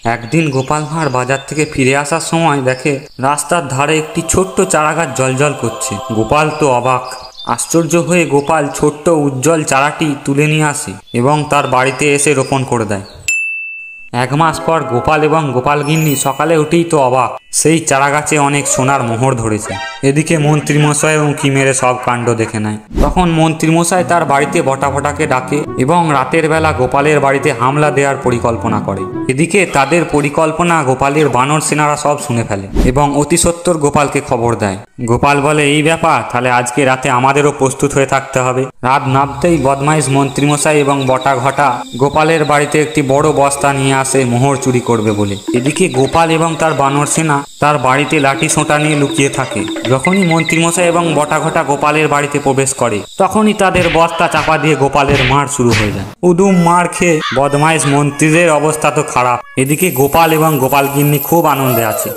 একদিন গোপাল ভাঁড় বাজার থেকে ফিরে আসার সময় দেখে রাস্তার ধারে একটি ছোট্ট চারাগাছ জ্বলজ্বল করছে। গোপাল তো অবাক। আশ্চর্য হয়ে গোপাল ছোট্ট উজ্জ্বল চারাটি তুলে নিয়ে আসে এবং তার বাড়িতে এসে রোপণ করে দেয়। 1 মাস পর গোপাল এবং গোপালগিন্নি সকালে উঠেই তো অবাক, সেই চারাগাছে অনেক সোনার মোহর ধরেছে। এদিকে মন্ত্রীমশাই উঁকি মেরে সব কাণ্ড দেখে নেয়। তখন মন্ত্রীমশাই তার বাড়িতে বটাফটাকে ডাকে এবং রাতের বেলা গোপালের বাড়িতে হামলা দেওয়ার পরিকল্পনা করে। এদিকে তাদের পরিকল্পনা গোপালের বানর সেনারা সব শুনে ফেলে এবং অতি সত্বর গোপালকে খবর দেয়। গোপাল বলে, এই ব্যাপার, তাহলে আজকে রাতে আমাদেরও প্রস্তুত হয়ে থাকতে হবে। রাত নামতেই বদমাইশ মন্ত্রীমশাই এবং বটা ঘটা গোপালের বাড়িতে একটি বড় বস্তা নিয়ে আসে মোহর চুরি করবে বলে। এদিকে গোপাল এবং তার বানর সেনা তার বাড়িতে লাঠি সোঁটা নিয়ে লুকিয়ে থাকে। যখনই মন্ত্রীমশাই এবং বটা ঘটা গোপালের বাড়িতে প্রবেশ করে তখনই তাদের বস্তা চাপা দিয়ে গোপালের মার শুরু হয়ে যায়। উদুম মার খেয়ে বদমাইশ মন্ত্রীদের অবস্থা তো খারাপ। এদিকে গোপাল এবং গোপালগিন্নি খুব আনন্দে আছে।